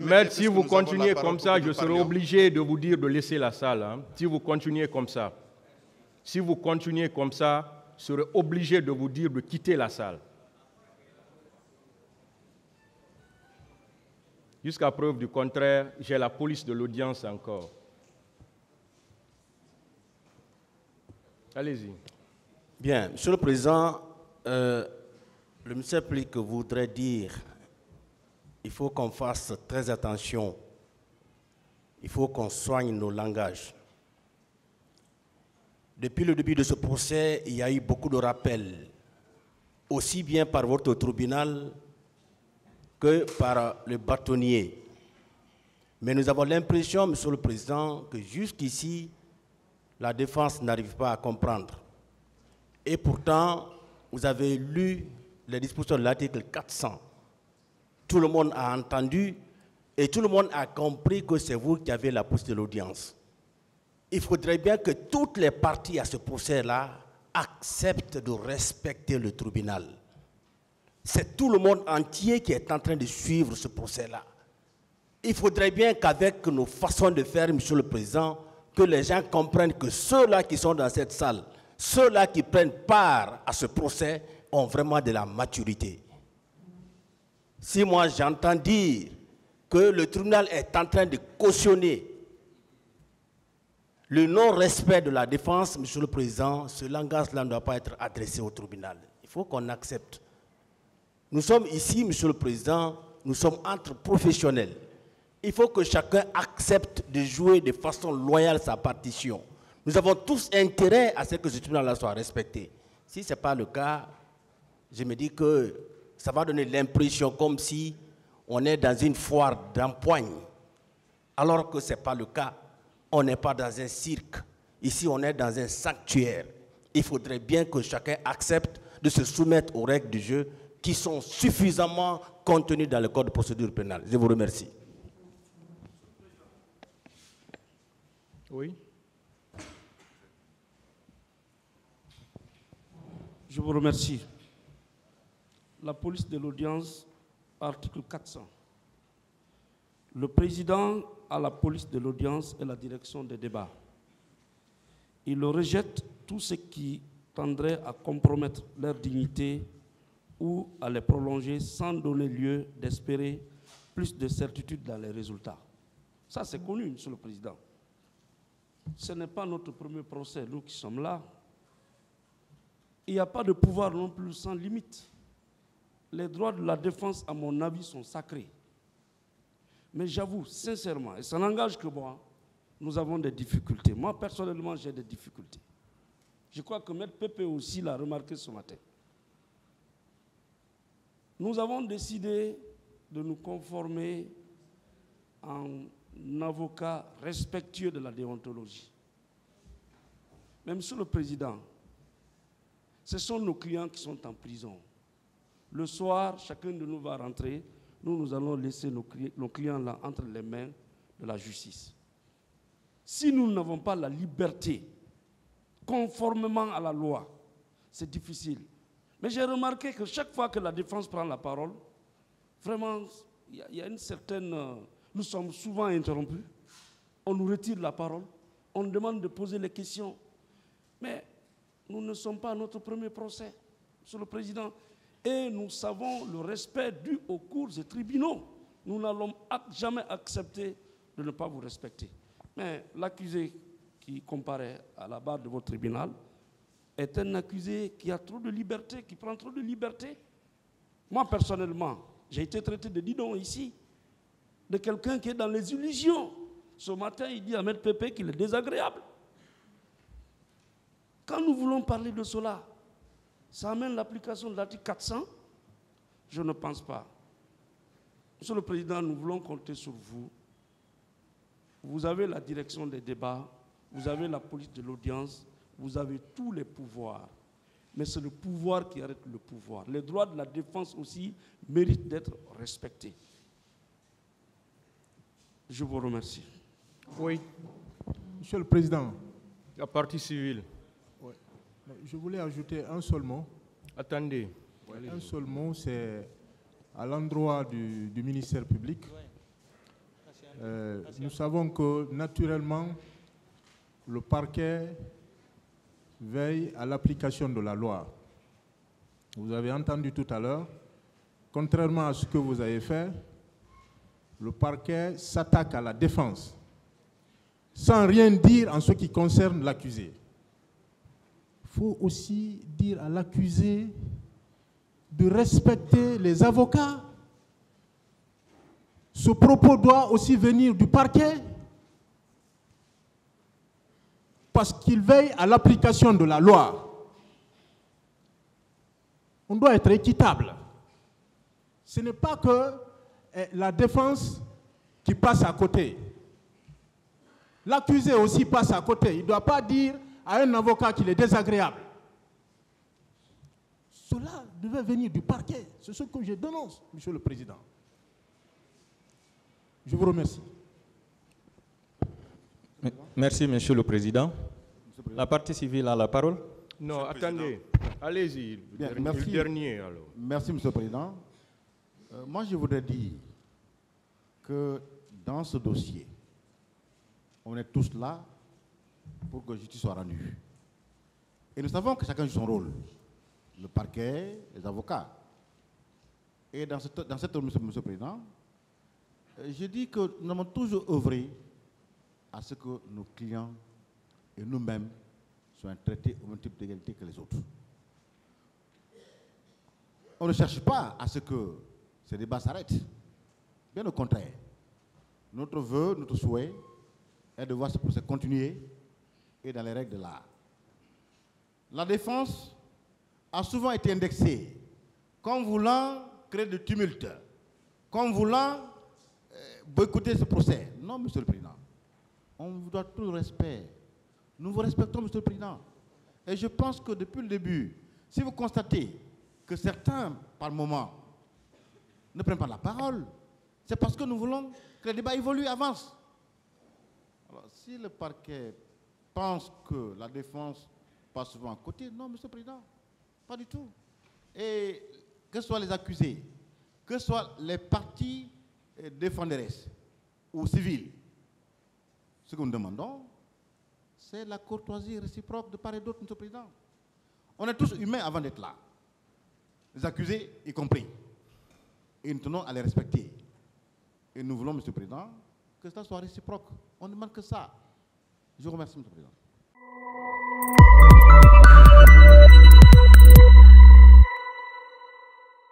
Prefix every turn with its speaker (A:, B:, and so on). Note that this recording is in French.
A: Maître, si vous continuez comme ça, je serai obligé de vous dire de laisser la salle. Hein. Si vous continuez comme ça. Si vous continuez comme ça, je serai obligé de vous dire de quitter la salle. Jusqu'à preuve du contraire, j'ai la police de l'audience encore. Allez-y.
B: Bien, Monsieur le Président, le ministère public voudrait dire il faut qu'on fasse très attention. Il faut qu'on soigne nos langages. Depuis le début de ce procès, il y a eu beaucoup de rappels, aussi bien par votre tribunal que par le bâtonnier. Mais nous avons l'impression, Monsieur le Président, que jusqu'ici, la défense n'arrive pas à comprendre. Et pourtant, vous avez lu les dispositions de l'article 400. Tout le monde a entendu et tout le monde a compris que c'est vous qui avez la possibilité de l'audience. Il faudrait bien que toutes les parties à ce procès-là acceptent de respecter le tribunal. C'est tout le monde entier qui est en train de suivre ce procès-là. Il faudrait bien qu'avec nos façons de faire, Monsieur le Président, que les gens comprennent que ceux-là qui sont dans cette salle, ceux-là qui prennent part à ce procès, ont vraiment de la maturité. Si moi j'entends dire que le tribunal est en train de cautionner le non-respect de la défense, Monsieur le Président, ce langage-là ne doit pas être adressé au tribunal. Il faut qu'on accepte. Nous sommes ici, Monsieur le Président, nous sommes entre professionnels. Il faut que chacun accepte de jouer de façon loyale sa partition. Nous avons tous intérêt à ce que ce tribunal-là soit respecté. Si ce n'est pas le cas, je me dis que ça va donner l'impression comme si on est dans une foire d'empoigne, alors que ce n'est pas le cas. On n'est pas dans un cirque. Ici, on est dans un sanctuaire. Il faudrait bien que chacun accepte de se soumettre aux règles du jeu qui sont suffisamment contenues dans le Code de procédure pénale. Je vous remercie.
A: Oui.
C: Je vous remercie. La police de l'audience, article 400. Le président a la police de l'audience et la direction des débats. Il rejette tout ce qui tendrait à compromettre leur dignité ou à les prolonger sans donner lieu d'espérer plus de certitude dans les résultats. Ça, c'est connu, Monsieur le Président. Ce n'est pas notre premier procès, nous qui sommes là. Il n'y a pas de pouvoir non plus sans limite. Les droits de la défense, à mon avis, sont sacrés. Mais j'avoue, sincèrement, et ça n'engage que moi, nous avons des difficultés. Moi, personnellement, j'ai des difficultés. Je crois que Maître Pépé aussi l'a remarqué ce matin. Nous avons décidé de nous conformer en avocat respectueux de la déontologie. Mais Monsieur le Président, ce sont nos clients qui sont en prison. Le soir, chacun de nous va rentrer. Nous allons laisser nos clients là entre les mains de la justice. Si nous n'avons pas la liberté, conformément à la loi, c'est difficile. Mais j'ai remarqué que chaque fois que la défense prend la parole, vraiment, il y a une certaine... nous sommes souvent interrompus. On nous retire la parole. On nous demande de poser les questions. Mais nous ne sommes pas à notre premier procès, Monsieur le Président. Et nous savons le respect dû aux cours et tribunaux. Nous n'allons jamais accepter de ne pas vous respecter. Mais l'accusé qui comparaît à la barre de votre tribunal est un accusé qui a trop de liberté, qui prend trop de liberté. Moi, personnellement, j'ai été traité de didon ici, de quelqu'un qui est dans les illusions. Ce matin, il dit à Maître Pépé qu'il est désagréable. Quand nous voulons parler de cela, ça amène l'application de l'article 400? Je ne pense pas. Monsieur le Président, nous voulons compter sur vous. Vous avez la direction des débats, vous avez la police de l'audience, vous avez tous les pouvoirs. Mais c'est le pouvoir qui arrête le pouvoir. Les droits de la défense aussi méritent d'être respectés. Je vous remercie.
A: Oui.
D: Monsieur le Président.
A: La partie civile.
D: Ouais. Je voulais ajouter un seul mot.
A: Attendez.
D: Un seul mot, c'est à l'endroit du ministère public. Nous savons que, naturellement, le parquet veille à l'application de la loi. Vous avez entendu tout à l'heure, contrairement à ce que vous avez fait, le parquet s'attaque à la défense, sans rien dire en ce qui concerne l'accusé. Il faut aussi dire à l'accusé de respecter les avocats. Ce propos doit aussi venir du parquet, parce qu'il veille à l'application de la loi. On doit être équitable. Ce n'est pas que la défense qui passe à côté. L'accusé aussi passe à côté. Il ne doit pas dire à un avocat qu'il est désagréable. Cela devait venir du parquet. C'est ce que je dénonce, Monsieur le Président. Je vous remercie.
E: Merci, Monsieur le Président. La partie civile a la parole.
A: Non, attendez. Allez-y, le dernier alors.
F: Merci, Monsieur le Président. Moi, je voudrais dire que dans ce dossier, on est tous là pour que justice soit rendue. Et nous savons que chacun joue son rôle. Le parquet, les avocats. Et dans cette Monsieur le Président, je dis que nous avons toujours œuvré à ce que nos clients et nous-mêmes soient traités au même type d'égalité que les autres. On ne cherche pas à ce que ces débats s'arrêtent. Bien au contraire. Notre vœu, notre souhait est de voir ce procès continuer et dans les règles de l'art. La défense a souvent été indexée comme voulant créer du tumulte, comme voulant boycotter ce procès. Non, Monsieur le Président. On vous doit tout le respect. Nous vous respectons, Monsieur le Président. Et je pense que depuis le début, si vous constatez que certains, par moment, ne prennent pas la parole, c'est parce que nous voulons que le débat évolue, avance. Alors, si le parquet pense que la défense passe souvent à côté, non, Monsieur le Président, pas du tout. Et que ce soit les accusés, que ce soit les parties défenderesses ou civiles, ce que nous demandons, c'est la courtoisie réciproque de part et d'autre, Monsieur le Président. On est tous humains avant d'être là. Les accusés y compris. Et nous tenons à les respecter. Et nous voulons, Monsieur le Président, que ça soit réciproque. On ne demande que ça. Je vous remercie, Monsieur le Président.